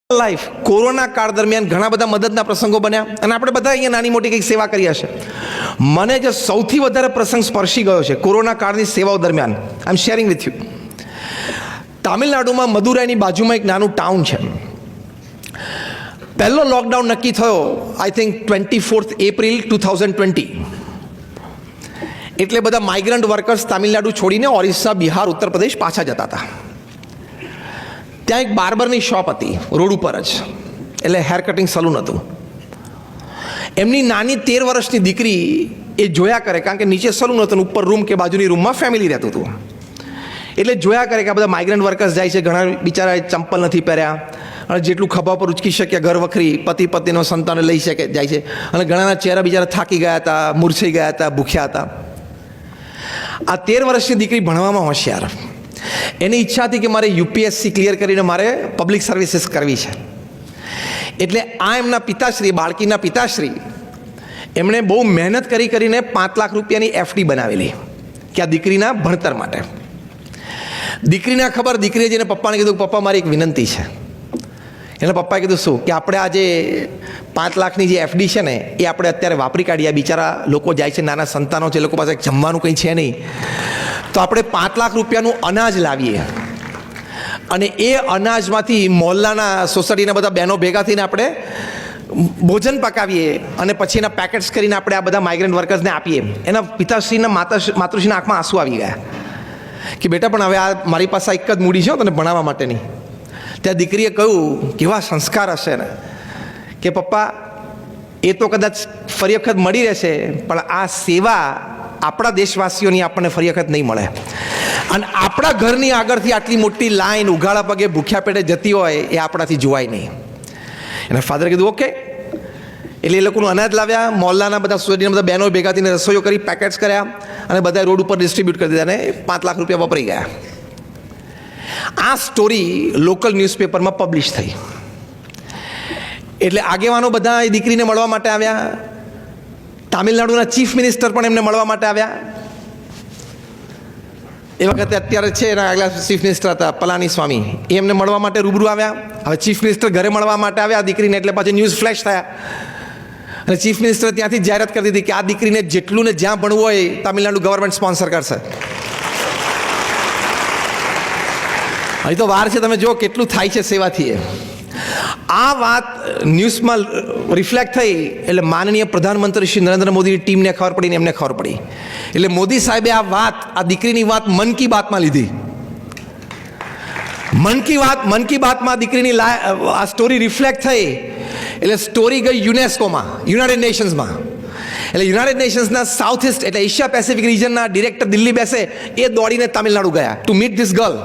Life corona કાળ દરમિયાન ઘણા બધા મદદના પ્રસંગો બન્યા અને આપણે બધા અહીંયા નાની મોટી કંઈક સેવા કરી હશે. મને જે સૌથી વધારે પ્રસંગ સ્પર્શી ગયો છે કોરોના કાળની સેવાઓ દરમિયાન, આઈ એમ શેરિંગ વિથ યુ. તામિલનાડુમાં મદુરાઈની બાજુમાં એક નાનું ટાઉન છે. પહેલો લોકડાઉન નક્કી થયો આઈ થિંક 24 એપ્રિલ 2020. એટલે બધા માઇગ્રન્ટ વર્કર્સ તામિલનાડુ છોડીને ઓરિસ્સા, બિહાર, ઉત્તર પ્રદેશ પાછા જતા હતા. ત્યાં એક બાર્બરની શોપ હતી રોડ ઉપર જ, એટલે હેર કટિંગ સલૂન હતું. એમની નાની 13 વર્ષની દીકરી એ જોયા કરે, કારણ કે નીચે સલૂન હતું, ઉપર રૂમ કે બાજુની રૂમમાં ફેમિલી રહેતું હતું. એટલે જોયા કરે કે આ બધા માઇગ્રન્ટ વર્કર્સ જાય છે, ઘણા બિચારા ચંપલ નથી પહેર્યા અને જેટલું ખભા પર ઉચકી શક્યા ઘર વખરી પતિ પત્નીનો સંતાનો લઈ શકે જાય છે. અને ઘણાના ચહેરા બિચારા થાકી ગયા હતા, મૂર્છાઈ ગયા હતા, ભૂખ્યા હતા. આ 13 વર્ષની દીકરી ભણવામાં હોશિયાર, એની ઈચ્છા હતી કે મારે યુપીએસસી ક્લિયર કરીને મારે પબ્લિક સર્વિસીસ કરવી છે. એટલે આ એમના પિતાશ્રી, બાળકીના પિતાશ્રી, એમણે બહુ મહેનત કરીને 5 લાખ રૂપિયાની એફડી બનાવેલી કે આ દીકરીના ભણતર માટે. દીકરીના ખબર, દીકરીએ જઈને પપ્પાને કીધું, પપ્પા મારી એક વિનંતી છે. એટલે પપ્પાએ કીધું શું? કે આપણે આ જે 5 લાખની જે એફડી છે ને એ આપણે અત્યારે વાપરી કાઢીએ. બિચારા લોકો જાય છે, નાના સંતાનો છે, એ લોકો પાસે જમવાનું કંઈ છે નહીં, તો આપણે 5 લાખ રૂપિયાનું અનાજ લાવીએ અને એ અનાજમાંથી મોહલ્લાના, સોસાયટીના બધા બહેનો ભેગા થઈને આપણે ભોજન પકાવીએ અને પછી એના પેકેટ્સ કરીને આપણે આ બધા માઇગ્રન્ટ વર્કર્સને આપીએ. એના પિતાશ્રીના માતૃશ્રીના આંખમાં આંસુ આવી ગયા કે બેટા પણ હવે આ મારી પાસે એક જ મૂડી છે તને ભણાવવા માટેની. ત્યાં દીકરીએ કહ્યું, કેવા સંસ્કાર હશે ને, કે પપ્પા એ તો કદાચ ફરી વખત મળી રહેશે, પણ આ સેવા આપણા દેશવાસીઓની આપણને ફરી વખત નહીં મળે. અને આપણા ઘરની આગળથી આટલી મોટી લાઈન ઉઘાડા પગે ભૂખ્યા પેટે જતી હોય એ આપણાથી જોવાય નહીં. એને ફાધરે કીધું ઓકે. એટલે એ લોકોનું અનાજ લાવ્યા, મોહલ્લાના બધા સોસાયટીના બધા બહેનો ભેગા થઈને રસોઈઓ કરી, પેકેટ્સ કર્યા અને બધા રોડ ઉપર ડિસ્ટ્રીબ્યુટ કરી દીધા અને 5 લાખ રૂપિયા વપરાઈ ગયા. આ સ્ટોરી લોકલ ન્યૂઝપેપરમાં પબ્લિશ થઈ. એટલે આગેવાનો બધા એ દીકરીને મળવા માટે આવ્યા. તામિલનાડુના ચીફ મિનિસ્ટર પણ એમને મળવા માટે આવ્યા. એ વખતે અત્યારે છે એના આગલા ચીફ મિનિસ્ટર હતા પલાની સ્વામી, એ એમને મળવા માટે રૂબરૂ આવ્યા. હવે ચીફ મિનિસ્ટર ઘરે મળવા માટે આવ્યા દીકરીને, એટલે પાછી ન્યૂઝ ફ્લેશ થયા અને ચીફ મિનિસ્ટર ત્યાંથી જાહેરાત કરી દીધી કે આ દીકરીને જેટલું ને જ્યાં ભણવું હોય તામિલનાડુ ગવર્મેન્ટ સ્પોન્સર કરશે. અહીં તો વાર છે, તમે જો કેટલું થાય છે સેવાથી. આ વાત ન્યૂઝમાં રિફ્લેક્ટ થઈ એટલે માનનીય પ્રધાનમંત્રી શ્રી નરેન્દ્ર મોદીની ટીમને ખબર પડી ને એમને ખબર પડી. એટલે મોદી સાહેબે આ દીકરીની વાત મન કી બાતમાં લીધી. મન કી બાતમાં દીકરીની આ સ્ટોરી રિફ્લેક્ટ થઈ એટલે સ્ટોરી ગઈ યુનેસ્કોમાં, યુનાઇટેડ નેશન્સમાં. એટલે યુનાઇટેડ નેશન્સના સાઉથ ઇસ્ટ એટલે એશિયા પેસિફિક રિજનના ડિરેક્ટર દિલ્હી બેસે, એ દોડીને તામિલનાડુ ગયા ટુ મીટ ધીસ ગર્લ.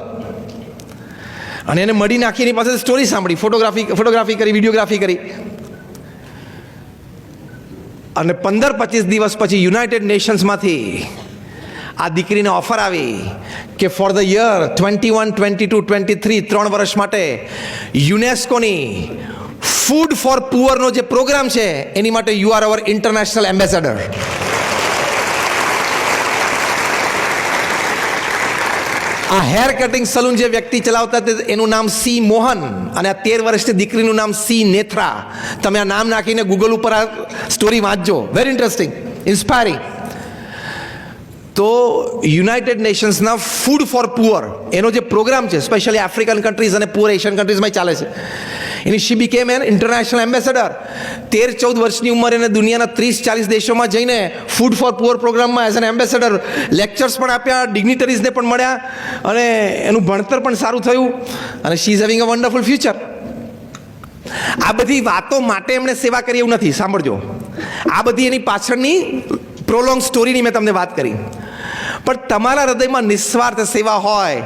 અને એને મળી નાખી, એની પાસે સ્ટોરી સાંભળી, ફોટોગ્રાફી કરી, વિડીયોગ્રાફી કરી. અને 15-25 દિવસ પછી યુનાઇટેડ નેશન્સમાંથી આ દીકરીને ઓફર આવી કે ફોર ધ યર 21, 22, 23, 3 વર્ષ માટે યુનેસ્કોની ફૂડ ફોર પુઅરનો જે પ્રોગ્રામ છે એની માટે you are our international ambassador. આ હેર કટિંગ સલૂન જે વ્યક્તિ ચલાવતા હતા એનું નામ સી મોહન અને આ 13 વર્ષની દીકરીનું નામ સી નેથરા. તમે આ નામ નાખીને ગૂગલ ઉપર આ સ્ટોરી વાંચજો, વેરી ઇન્ટરેસ્ટિંગ, ઇન્સ્પાયરિંગ. તો યુનાઇટેડ નેશન્સના ફૂડ ફોર પુઅર એનો જે પ્રોગ્રામ છે, સ્પેશિયલી આફ્રિકન કન્ટ્રીઝ અને પુઅર એશિયન કન્ટ્રીઝમાં ચાલે છે, એની શી બીકેમ એન ઇન્ટરનેશનલ એમ્બેસેડર. 13-14 વર્ષની ઉંમરે એને દુનિયાના 30-40 દેશોમાં જઈને ફૂડ ફોર પુઅર પ્રોગ્રામમાં એઝ એન એમ્બેસેડર લેક્ચર્સ પણ આપ્યા, ડિગ્નિટરીઝને પણ મળ્યા અને એનું ભણતર પણ સારું થયું અને she is having a wonderful future. આ બધી વાતો માટે એમણે સેવા કરી એવું નથી, સાંભળજો. આ બધી એની પાછળની પ્રોલોંગ સ્ટોરીની મેં તમને વાત કરી. પણ તમારા હૃદયમાં નિસ્વાર્થ સેવા હોય,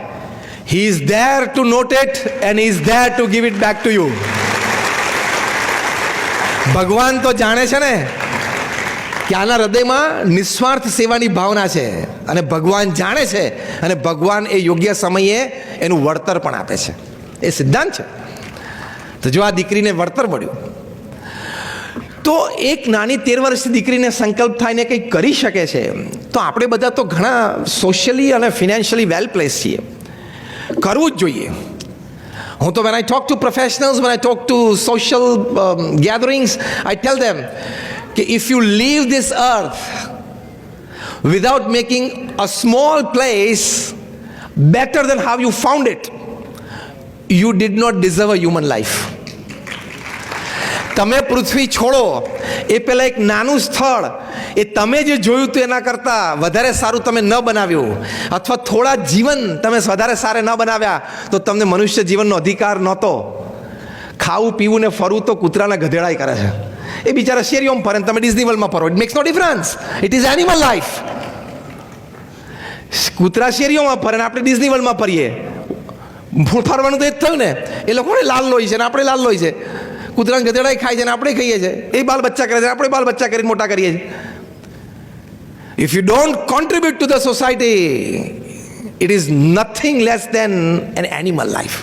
He is there to note it and he is there to give it back to you. ભગવાન તો જાણે છે ને કે આના હૃદયમાં નિસ્વાર્થ સેવાની ભાવના છે અને ભગવાન જાણે છે અને ભગવાન એ યોગ્ય સમયે એનું વળતર પણ આપે છે. એ સિદ્ધાંત છે. તો જો આ દીકરીને વળતર મળ્યું, તો એક નાની 13 વર્ષની દીકરીને સંકલ્પ થાયને કંઈક કરી શકે છે, તો આપણે બધા તો ઘણા સોશિયલી અને ફિનાન્શિયલી વેલ પ્લેસ છીએ, કરવું જ જોઈએ. હું તો when I talk to professionals, when I talk to social gatherings, I tell them that if you leave this earth without making a small place better than how you found it, you did not deserve a human life. તમે પૃથ્વી છોડો એ પહેલાં એક નાનું સ્થળ એ તમે જે જોયું હતું એના કરતાં વધારે સારું તમે ન બનાવ્યું, અથવા થોડા જીવન તમે વધારે સારા ન બનાવ્યા તો તમને મનુષ્ય જીવનનો અધિકાર નહોતો. ખાવું પીવું ને ફરવું તો કૂતરાના ગધેડાઈ કરે છે. એ બિચારા શેરીઓમાં ફરે ને તમે ડિઝની વર્લ્ડમાં ફરો. It makes no difference. It is animal life. કૂતરા શેરીઓમાં ફરે ને આપણે ડિઝની વર્લ્ડમાં ફરીએ. ફરવાનું તો એ જ થયું ને. એ લોકોને લાલ લોહી છે ને આપણે લાલ લોહી છે. કૂતરાને ગધેડાઈ ખાય છે ને આપણે ખાઈએ છીએ. એ બાલ બચ્ચા કરે છે, આપણે બાલ બચ્ચા કરીને મોટા કરીએ છીએ. If you don't contribute to the society, it is nothing less than an animal life.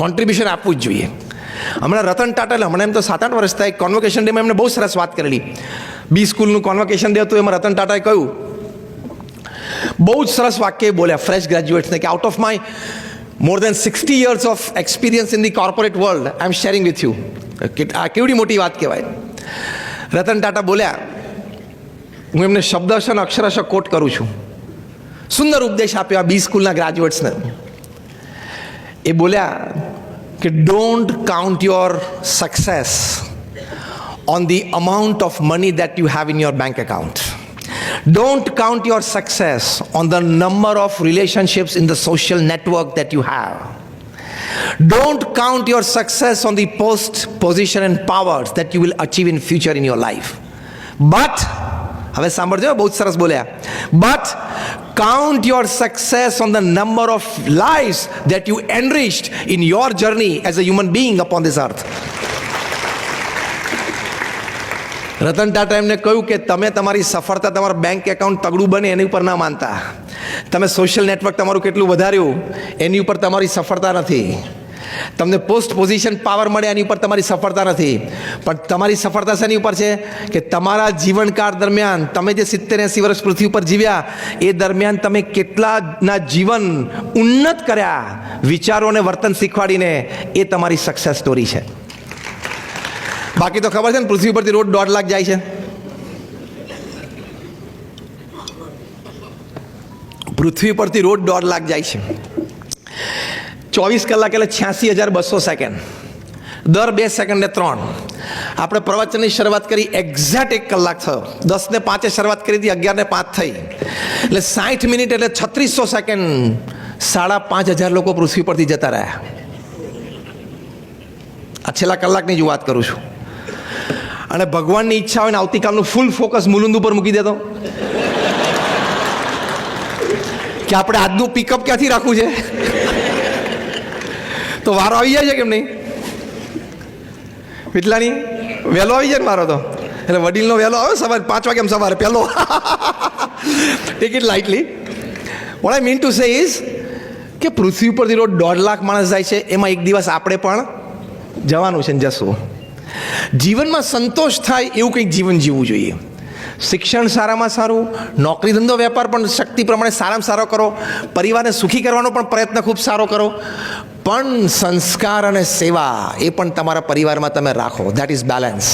Contribution આપવું જ જોઈએ. હમણાં રતન ટાટા, હમણાં એમ તો 7-8 વર્ષ થાય, કોન્વોકેશન ડેમાં એમને બહુ સરસ વાત કરેલી. બી સ્કૂલનું કોન્વોકેશન ડે હતું, એમાં રતન ટાટાએ કહ્યું, બહુ જ સરસ વાક્ય બોલ્યા ફ્રેશ ગ્રેજ્યુએટ્સને, કે out of my more than 60 years of experience in the corporate world, I am sharing with you. આ કેવડી મોટી વાત કહેવાય. રતન ટાટા બોલ્યા, હું એમને શબ્દશઃ અને અક્ષરશઃ કોટ કરું છું, સુંદર ઉપદેશ આપ્યો આ બી સ્કૂલના ગ્રેજ્યુએટ્સને. એ બોલ્યા કે don't count your success on the amount of money that you have in your bank account. Don't count your success on the number of relationships in the social network that you have. Don't count your success on the post, position and powers that you will achieve in future in your life. But, હવે સાંભળજો, બહુ સરસ બોલ્યા, but count your success on the number of lives that you enriched in your journey as a human being upon this earth. Ratan Tata એમને કહ્યું કે તમે તમારી સફળતા તમારા બેંક એકાઉન્ટ તગડું બને એની ઉપર ના માનતા. તમે સોશિયલ નેટવર્ક તમારું કેટલું વધાર્યું એની ઉપર તમારી સફળતા નથી. તમને પોસ્ટ પોઝિશન પાવર મળે એની ઉપર તમારી સફળતા નથી. પણ તમારી સફળતા શેની ઉપર છે કે તમારા જીવનકાળ દરમિયાન તમે જે 70-80 વર્ષ પૃથ્વી ઉપર જીવ્યા એ દરમિયાન તમે કેટલાના જીવન ઉન્નત કર્યા, વિચારો અને વર્તન શીખવાડીને, એ તમારી સક્સેસ સ્ટોરી છે. બાકી તો ખબર છે ને, પૃથ્વી પરથી રોજ 1.5 લાખ જાય છે. પૃથ્વી પરથી રોજ 1.5 લાખ જાય છે. 24 કલાક એટલે 86,200 સેકન્ડ. દર 2 સેકન્ડે 3. આપણે પ્રવચનની શરૂઆત કરી એક્ઝેક્ટ 1 કલાક થયો. 10:05 શરૂઆત કરી હતી, 11:05 થઈ, એટલે 60 મિનિટ એટલે 3600 સેકન્ડ. 5,500 લોકો પૃથ્વી પરથી જતા રહ્યા. આ છેલ્લા કલાકની જ વાત કરું છું. અને ભગવાનની ઈચ્છા હોય ને આવતીકાલનું ફૂલ ફોકસ મુલુંદ ઉપર મૂકી દેતો કે આપણે આજનું પિકઅપ ક્યાંથી રાખવું છે, તો વારો આવી જાય છે કેમ નહીં? કેટલાની વહેલો આવી જાય ને મારો તો. એટલે વડીલનો વહેલો આવે સવારે 5 વાગે, સવારે પહેલો. Take it lightly. What I mean to say is કે પૃથ્વી ઉપરથી રોજ 1.5 લાખ માણસ જાય છે, એમાં એક દિવસ આપણે પણ જવાનું છે ને જશું. જીવનમાં સંતોષ થાય એવું કંઈક જીવન જીવવું જોઈએ. શિક્ષણ સારામાં સારું, નોકરી ધંધો વેપાર પણ શક્તિ પ્રમાણે સારામાં સારો કરો, પરિવારને સુખી કરવાનો પણ પ્રયત્ન ખૂબ સારો કરો, પણ સંસ્કાર અને સેવા એ પણ તમારા પરિવારમાં તમે રાખો. That is balance.